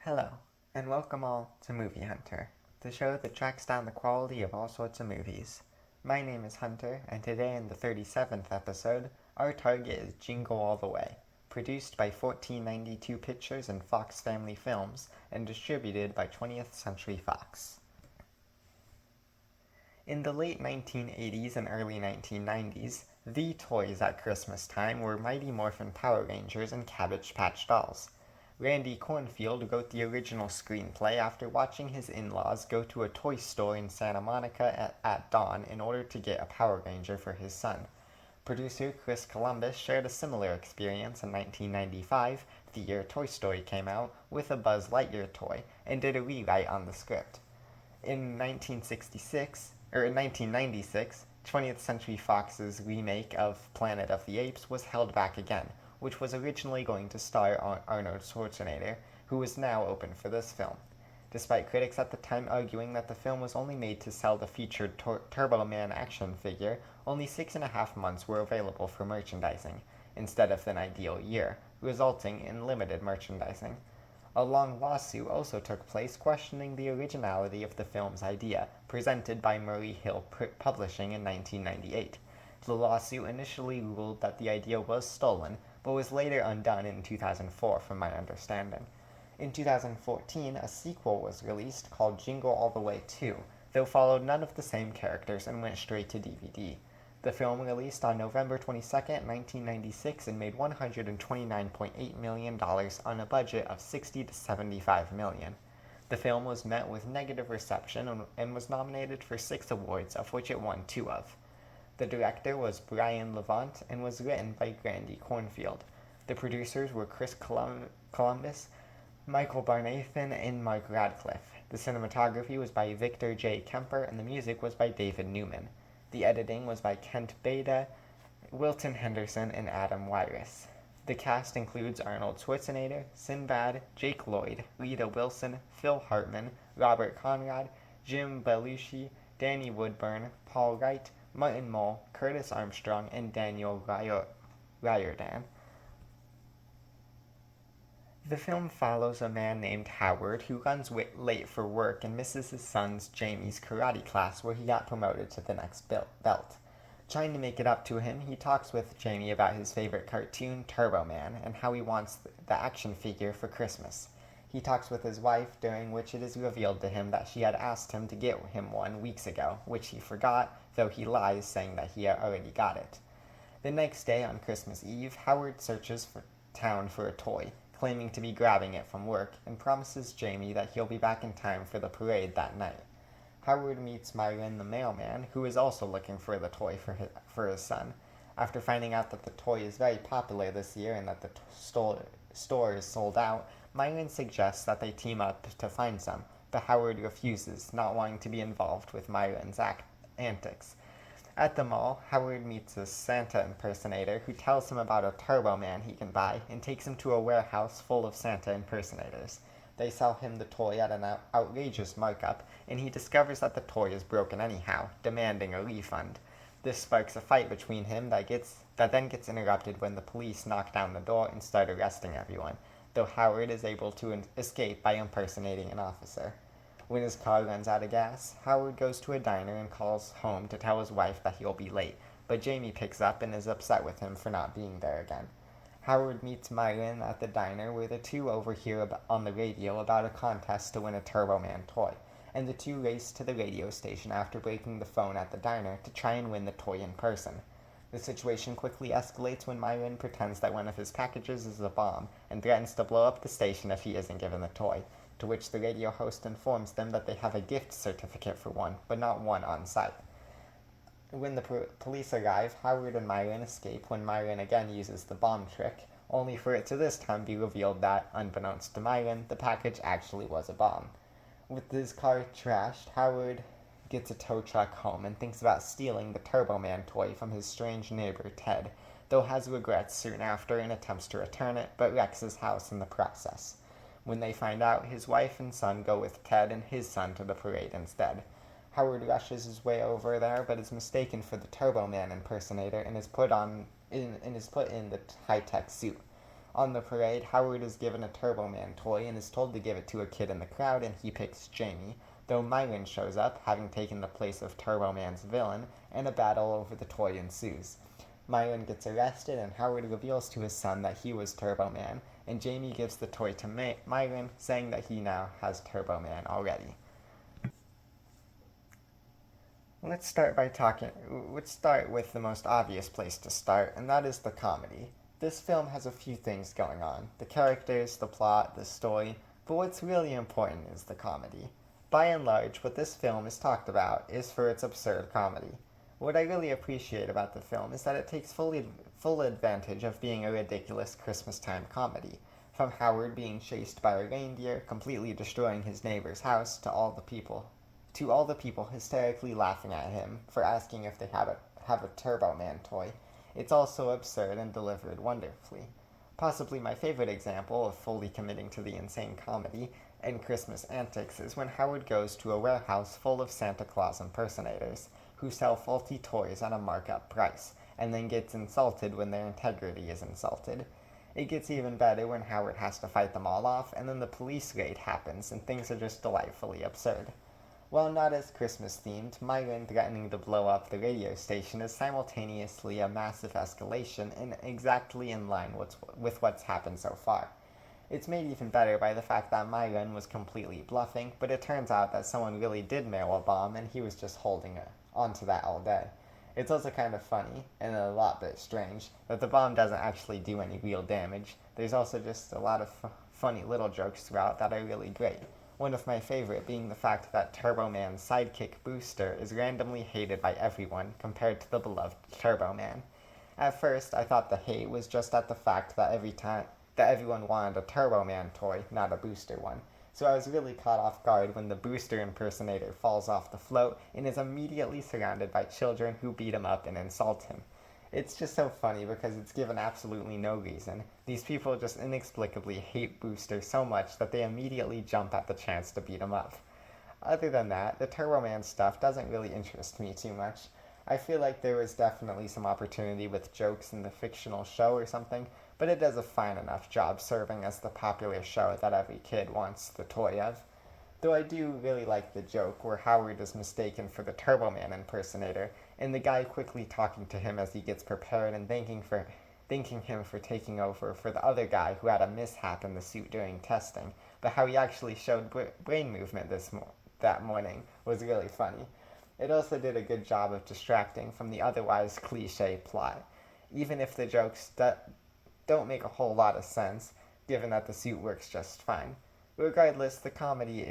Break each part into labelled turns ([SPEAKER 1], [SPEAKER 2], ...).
[SPEAKER 1] Hello, and welcome all to Movie Hunter, the show that tracks down the quality of all sorts of movies. My name is Hunter, and today in the 37th episode, our target is Jingle All the Way, produced by 1492 Pictures and Fox Family Films, and distributed by 20th Century Fox. In the late 1980s and early 1990s, the toys at Christmas time were Mighty Morphin Power Rangers and Cabbage Patch Dolls. Randy Kornfield wrote the original screenplay after watching his in-laws go to a toy store in Santa Monica at dawn in order to get a Power Ranger for his son. Producer Chris Columbus shared a similar experience in 1995, the year Toy Story came out, with a Buzz Lightyear toy, and did a rewrite on the script. In 1996, 20th Century Fox's remake of Planet of the Apes was held back again, which was originally going to star Arnold Schwarzenegger, who was now open for this film. Despite critics at the time arguing that the film was only made to sell the featured Turbo Man action figure, only 6.5 months were available for merchandising, instead of an ideal year, resulting in limited merchandising. A long lawsuit also took place questioning the originality of the film's idea, presented by Murray Hill Publishing in 1998. The lawsuit initially ruled that the idea was stolen, but was later undone in 2004 from my understanding. In 2014, a sequel was released called Jingle All the Way 2, though followed none of the same characters and went straight to DVD. The film released on November 22, 1996 and made $129.8 million on a budget of $60 to $75 million. The film was met with negative reception and was nominated for 6 awards, of which it won 2 of. The director was Brian Levant and was written by Randy Kornfield. The producers were Chris Columbus, Michael Barnathan, and Mark Radcliffe. The cinematography was by Victor J. Kemper, and the music was by David Newman. The editing was by Kent Beda, Wilton Henderson, and Adam Wyris. The cast includes Arnold Schwarzenegger, Sinbad, Jake Lloyd, Lita Wilson, Phil Hartman, Robert Conrad, Jim Belushi, Danny Woodburn, Paul Wright, Martin Mull, Curtis Armstrong, and Daniel Riordan. The film follows a man named Howard who runs late for work and misses his son's Jamie's karate class where he got promoted to the next belt. Trying to make it up to him, he talks with Jamie about his favorite cartoon, Turbo Man, and how he wants the action figure for Christmas. He talks with his wife, during which it is revealed to him that she had asked him to get him one weeks ago, which he forgot, though he lies saying that he had already got it. The next day, on Christmas Eve, Howard searches for town for a toy, claiming to be grabbing it from work, and promises Jamie that he'll be back in time for the parade that night. Howard meets Myron the mailman, who is also looking for the toy for his son. After finding out that the toy is very popular this year and that the store is sold out, Myron suggests that they team up to find some, but Howard refuses, not wanting to be involved with Myron's antics. At the mall, Howard meets a Santa impersonator who tells him about a Turbo Man he can buy and takes him to a warehouse full of Santa impersonators. They sell him the toy at an outrageous markup, and he discovers that the toy is broken anyhow, demanding a refund. This sparks a fight between him that then gets interrupted when the police knock down the door and start arresting everyone, though Howard is able to escape by impersonating an officer. When his car runs out of gas, Howard goes to a diner and calls home to tell his wife that he'll be late, but Jamie picks up and is upset with him for not being there again. Howard meets Myron at the diner where the two overhear on the radio about a contest to win a Turbo Man toy, and the two race to the radio station after breaking the phone at the diner to try and win the toy in person. The situation quickly escalates when Myron pretends that one of his packages is a bomb and threatens to blow up the station if he isn't given the toy, to which the radio host informs them that they have a gift certificate for one, but not one on site. When the police arrive, Howard and Myron escape when Myron again uses the bomb trick, only for it to this time be revealed that, unbeknownst to Myron, the package actually was a bomb. With his car trashed, Howard gets a tow truck home and thinks about stealing the Turbo Man toy from his strange neighbor Ted, though has regrets soon after and attempts to return it, but wrecks his house in the process. When they find out, his wife and son go with Ted and his son to the parade instead. Howard rushes his way over there, but is mistaken for the Turbo Man impersonator and is put in the high-tech suit. On the parade, Howard is given a Turbo Man toy and is told to give it to a kid in the crowd, and he picks Jamie, though Myron shows up, having taken the place of Turbo Man's villain, and a battle over the toy ensues. Myron gets arrested, and Howard reveals to his son that he was Turbo Man, and Jamie gives the toy to Myron, saying that he now has Turbo Man already. Let's start with the most obvious place to start, and that is the comedy. This film has a few things going on: the characters, the plot, the story, but what's really important is the comedy. By and large, what this film is talked about is for its absurd comedy. What I really appreciate about the film is that it takes full advantage of being a ridiculous Christmas-time comedy, from Howard being chased by a reindeer, completely destroying his neighbor's house, to all the people hysterically laughing at him for asking if they have a Turbo Man toy. It's also absurd and delivered wonderfully. Possibly my favorite example of fully committing to the insane comedy and Christmas antics is when Howard goes to a warehouse full of Santa Claus impersonators who sell faulty toys at a markup price, and then gets insulted when their integrity is insulted. It gets even better when Howard has to fight them all off, and then the police raid happens, and things are just delightfully absurd. While not as Christmas-themed, Myron threatening to blow up the radio station is simultaneously a massive escalation and exactly in line with what's happened so far. It's made even better by the fact that Myron was completely bluffing, but it turns out that someone really did mail a bomb and he was just holding onto that all day. It's also kind of funny, and a lot bit strange, that the bomb doesn't actually do any real damage. There's also just a lot of funny little jokes throughout that are really great. One of my favorite being the fact that Turbo Man's sidekick Booster is randomly hated by everyone compared to the beloved Turbo Man. At first, I thought the hate was just at the fact that everyone wanted a Turbo Man toy, not a Booster one. So I was really caught off guard when the Booster impersonator falls off the float and is immediately surrounded by children who beat him up and insult him. It's just so funny because it's given absolutely no reason. These people just inexplicably hate Booster so much that they immediately jump at the chance to beat him up. Other than that, the Turbo Man stuff doesn't really interest me too much. I feel like there was definitely some opportunity with jokes in the fictional show or something, but it does a fine enough job serving as the popular show that every kid wants the toy of. Though I do really like the joke where Howard is mistaken for the Turbo Man impersonator, and the guy quickly talking to him as he gets prepared and thanking him for taking over for the other guy who had a mishap in the suit during testing, but how he actually showed brain movement that morning was really funny. It also did a good job of distracting from the otherwise cliche plot, even if the jokes don't make a whole lot of sense, given that the suit works just fine. Regardless, the comedy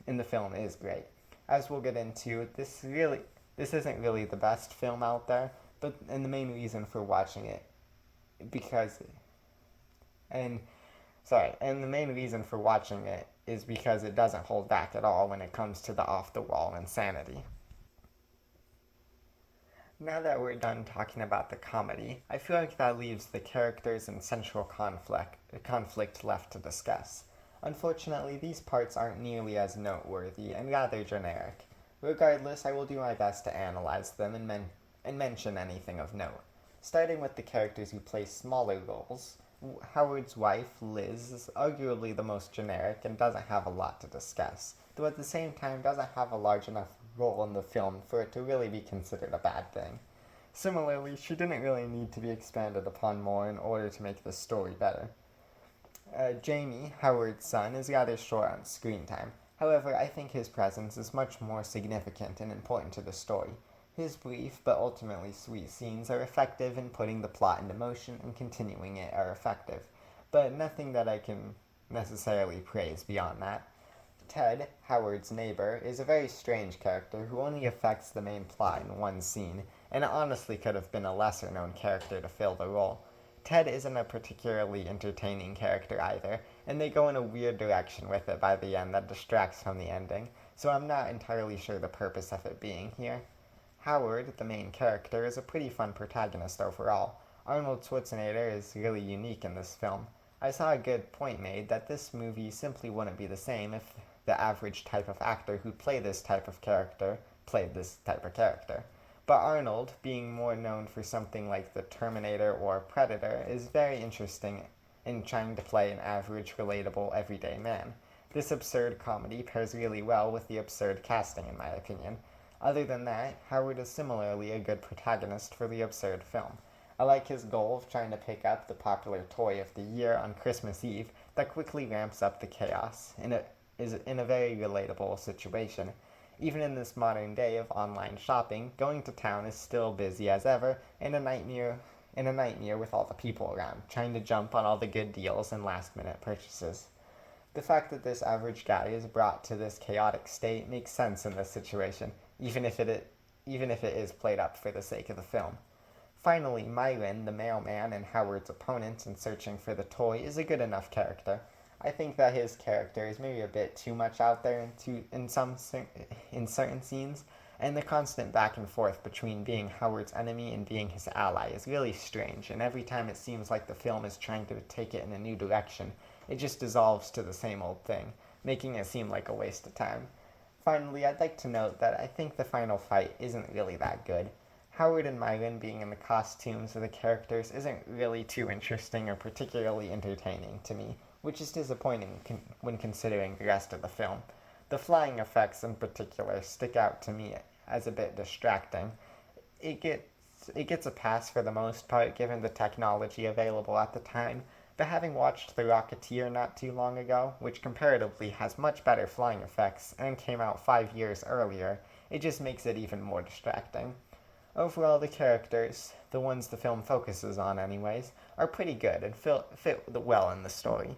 [SPEAKER 1] in the film is great. As we'll get into, this isn't really the best film out there, and the main reason for watching it is because it doesn't hold back at all when it comes to the off-the-wall insanity. Now that we're done talking about the comedy, I feel like that leaves the characters and central conflict left to discuss. Unfortunately, these parts aren't nearly as noteworthy and rather generic. Regardless, I will do my best to analyze them and mention anything of note. Starting with the characters who play smaller roles, Howard's wife, Liz, is arguably the most generic and doesn't have a lot to discuss, though at the same time doesn't have a large enough role in the film for it to really be considered a bad thing. Similarly, she didn't really need to be expanded upon more in order to make the story better. Jamie, Howard's son, is rather short on screen time. However, I think his presence is much more significant and important to the story. His brief but ultimately sweet scenes are effective in putting the plot into motion, and continuing it are effective, but nothing that I can necessarily praise beyond that. Ted, Howard's neighbor, is a very strange character who only affects the main plot in one scene, and it honestly could have been a lesser-known character to fill the role. Ted isn't a particularly entertaining character either, and they go in a weird direction with it by the end that distracts from the ending, so I'm not entirely sure the purpose of it being here. Howard, the main character, is a pretty fun protagonist overall. Arnold Schwarzenegger is really unique in this film. I saw a good point made that this movie simply wouldn't be the same if the average type of actor who played this type of character played this type of character. But Arnold, being more known for something like The Terminator or Predator, is very interesting in trying to play an average, relatable, everyday man. This absurd comedy pairs really well with the absurd casting, in my opinion. Other than that, Howard is similarly a good protagonist for the absurd film. I like his goal of trying to pick up the popular toy of the year on Christmas Eve that quickly ramps up the chaos is in a very relatable situation. Even in this modern day of online shopping, going to town is still busy as ever and a nightmare with all the people around, trying to jump on all the good deals and last minute purchases. The fact that this average guy is brought to this chaotic state makes sense in this situation, even if it is played up for the sake of the film. Finally, Myron, the mailman and Howard's opponent in searching for the toy, is a good enough character. I think that his character is maybe a bit too much out there in certain scenes, and the constant back and forth between being Howard's enemy and being his ally is really strange, and every time it seems like the film is trying to take it in a new direction, it just dissolves to the same old thing, making it seem like a waste of time. Finally, I'd like to note that I think the final fight isn't really that good. Howard and Myron being in the costumes of the characters isn't really too interesting or particularly entertaining to me, which is disappointing when considering the rest of the film. The flying effects in particular stick out to me as a bit distracting. It gets a pass for the most part given the technology available at the time, but having watched The Rocketeer not too long ago, which comparatively has much better flying effects and came out 5 years earlier, it just makes it even more distracting. Overall, the characters, the ones the film focuses on anyways, are pretty good and fit well in the story.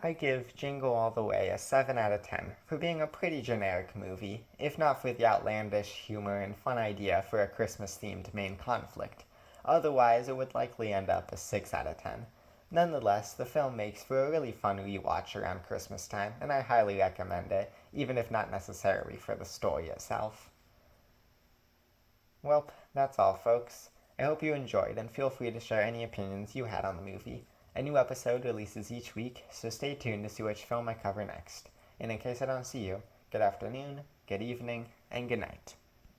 [SPEAKER 1] I give Jingle All the Way a 7 out of 10 for being a pretty generic movie, if not for the outlandish humor and fun idea for a Christmas-themed main conflict. Otherwise, it would likely end up a 6 out of 10. Nonetheless, the film makes for a really fun rewatch around Christmas time, and I highly recommend it, even if not necessarily for the story itself. Well, that's all, folks. I hope you enjoyed, and feel free to share any opinions you had on the movie. A new episode releases each week, so stay tuned to see which film I cover next. And in case I don't see you, good afternoon, good evening, and good night.